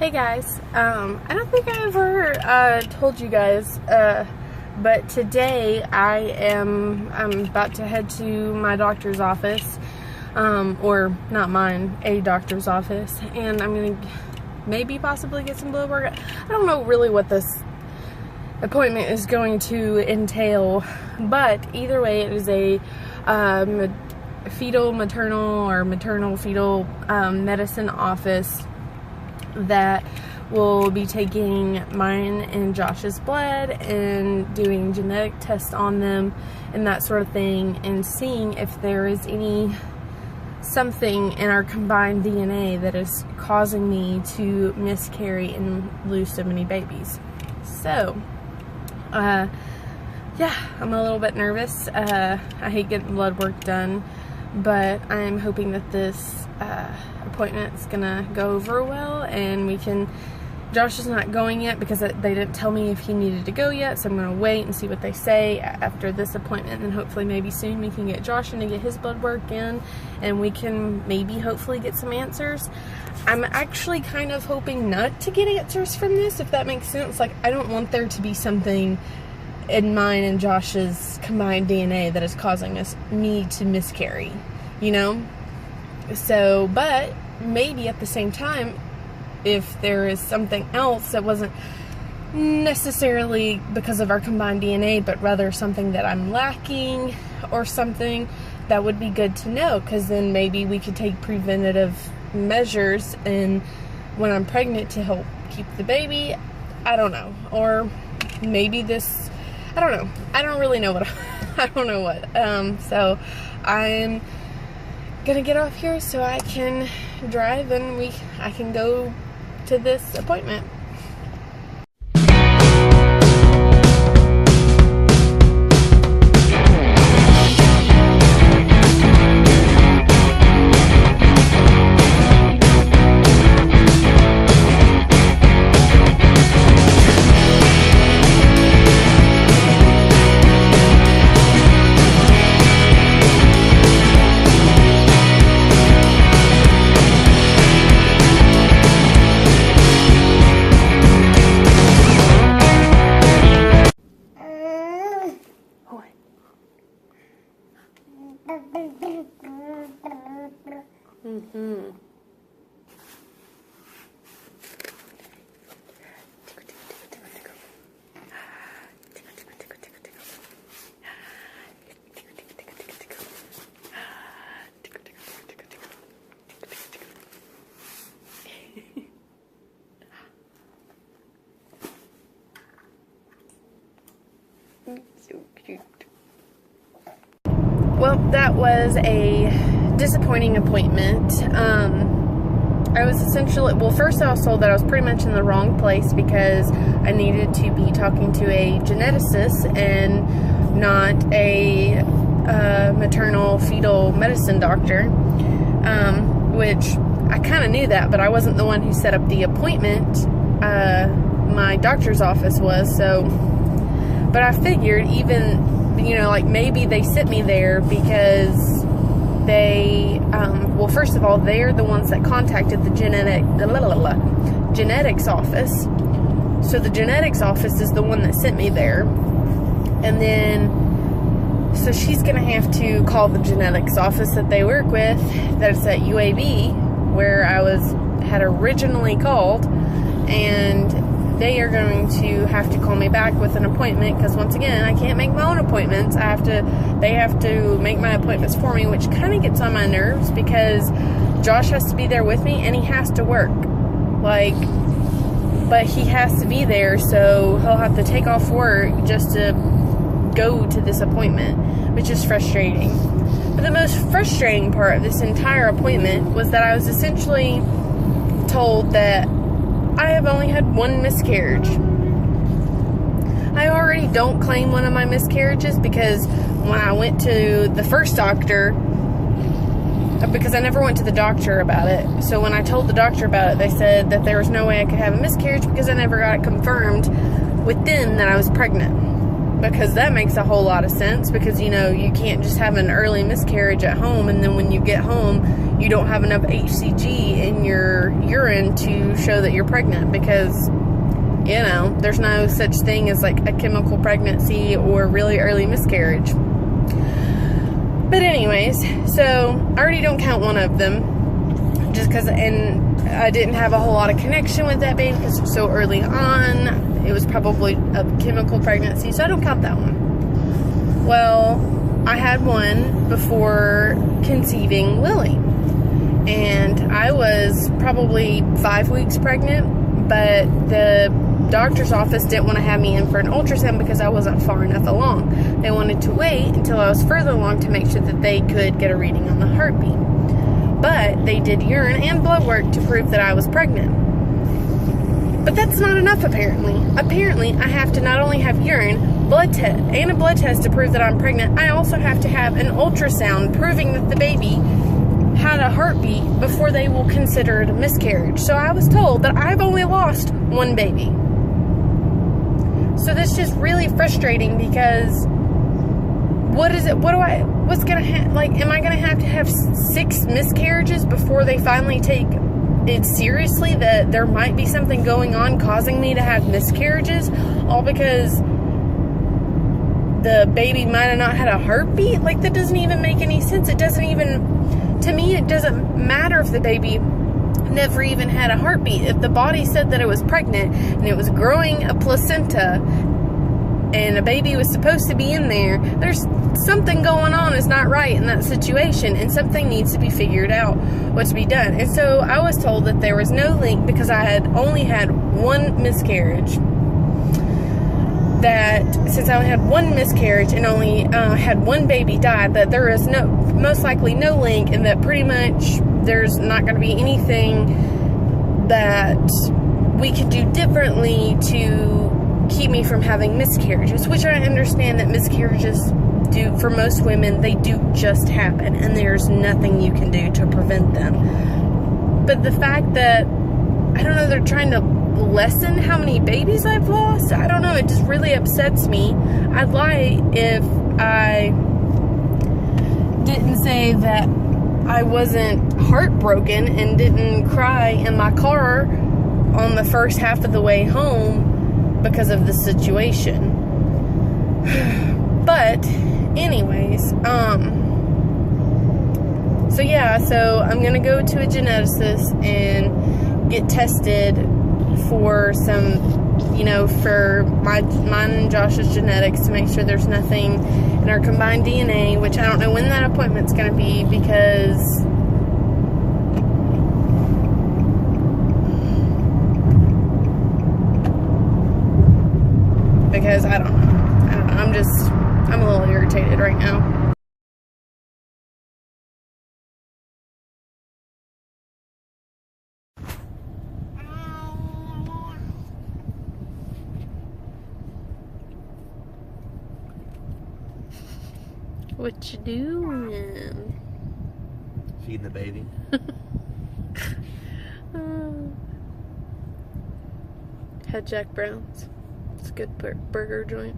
Hey guys, I don't think I ever told you guys, but today I'm about to head to my doctor's office, or not mine, a doctor's office, and I'm gonna maybe possibly get some blood work. I don't know really what this appointment is going to entail, but either way it is a fetal maternal or maternal fetal medicine office that will be taking mine and Josh's blood and doing genetic tests on them and that sort of thing, and seeing if there is something in our combined DNA that is causing me to miscarry and lose so many babies. So yeah, I'm a little bit nervous. I hate getting blood work done, but I'm hoping that this appointment is gonna go over well, and Josh is not going yet because they didn't tell me if he needed to go yet, so I'm gonna wait and see what they say after this appointment, and hopefully maybe soon we can get Josh in to get his blood work in, and we can maybe hopefully get some answers. I'm actually kind of hoping not to get answers from this, if that makes sense. Like, I don't want there to be something in mine and Josh's combined DNA that is causing me to miscarry, you know? So, but maybe at the same time, if there is something else that wasn't necessarily because of our combined DNA, but rather something that I'm lacking or something, that would be good to know, because then maybe we could take preventative measures and when I'm pregnant to help keep the baby. I don't know. Or maybe this, I don't know. I don't really know what I don't know what. So I'm gonna get off here so I can drive and I can go to this appointment. So cute. Well, that was a disappointing appointment. I was essentially, well, first I was told that I was pretty much in the wrong place because I needed to be talking to a geneticist and not a maternal fetal medicine doctor, which I kind of knew that, but I wasn't the one who set up the appointment. My doctor's office was, so, but I figured even, you know, like maybe they sent me there because they, well, first of all, they're the ones that contacted the genetics office. So the genetics office is the one that sent me there. And then, so she's going to have to call the genetics office that they work with, that's at UAB, where I had originally called, and they are going to have to call me back with an appointment, because once again, I can't make my own appointments. They have to make my appointments for me, which kind of gets on my nerves because Josh has to be there with me and he has to work. Like, but he has to be there, so he'll have to take off work just to go to this appointment, which is frustrating. But the most frustrating part of this entire appointment was that I was essentially told that I have only had one miscarriage. I already don't claim one of my miscarriages because when I went to the first doctor, because I never went to the doctor about it, so when I told the doctor about it, they said that there was no way I could have a miscarriage because I never got it confirmed with them that I was pregnant. because that makes a whole lot of sense, because, you know, you can't just have an early miscarriage at home and then when you get home you don't have enough HCG in your urine to show that you're pregnant, because, you know, there's no such thing as like a chemical pregnancy or really early miscarriage. But anyways, so I already don't count one of them, just because, and I didn't have a whole lot of connection with that baby because it was so early on. It was probably a chemical pregnancy, so I don't count that one. Well, I had one before conceiving Lily, and I was probably 5 weeks pregnant, but the doctor's office didn't want to have me in for an ultrasound because I wasn't far enough along. They wanted to wait until I was further along to make sure that they could get a reading on the heartbeat. But they did urine and blood work to prove that I was pregnant. But that's not enough, apparently. Apparently, I have to not only have urine, blood test, and a blood test to prove that I'm pregnant, I also have to have an ultrasound proving that the baby had a heartbeat before they will consider it a miscarriage. So I was told that I've only lost one baby. So that's just really frustrating, because what's gonna happen? Like, am I gonna have to have 6 miscarriages before they finally take it seriously that there might be something going on causing me to have miscarriages, all because the baby might have not had a heartbeat? Like, that doesn't even make any sense. It doesn't even, to me, it doesn't matter if the baby never even had a heartbeat. If the body said that it was pregnant and it was growing a placenta and a baby was supposed to be in there, there's something going on is not right in that situation, and something needs to be figured out what to be done. And so I was told that there was no link, because I had only had one miscarriage, that since I only had one miscarriage and only had one baby die, that there is most likely no link, and that pretty much there's not going to be anything that we could do differently to keep me from having miscarriages, which I understand that miscarriages do, for most women, they do just happen, and there's nothing you can do to prevent them. But the fact that, I don't know, they're trying to lessen how many babies I've lost, I don't know, it just really upsets me. I'd lie if I didn't say that I wasn't heartbroken and didn't cry in my car on the first half of the way home because of the situation. But anyways, so yeah, so I'm gonna go to a geneticist and get tested for some, you know, for mine and Josh's genetics, to make sure there's nothing in our combined DNA, which I don't know when that appointment's gonna be, because I don't know. I'm a little irritated right now. What you doing? Feeding the baby. Had Jack Brown's. It's a good burger joint.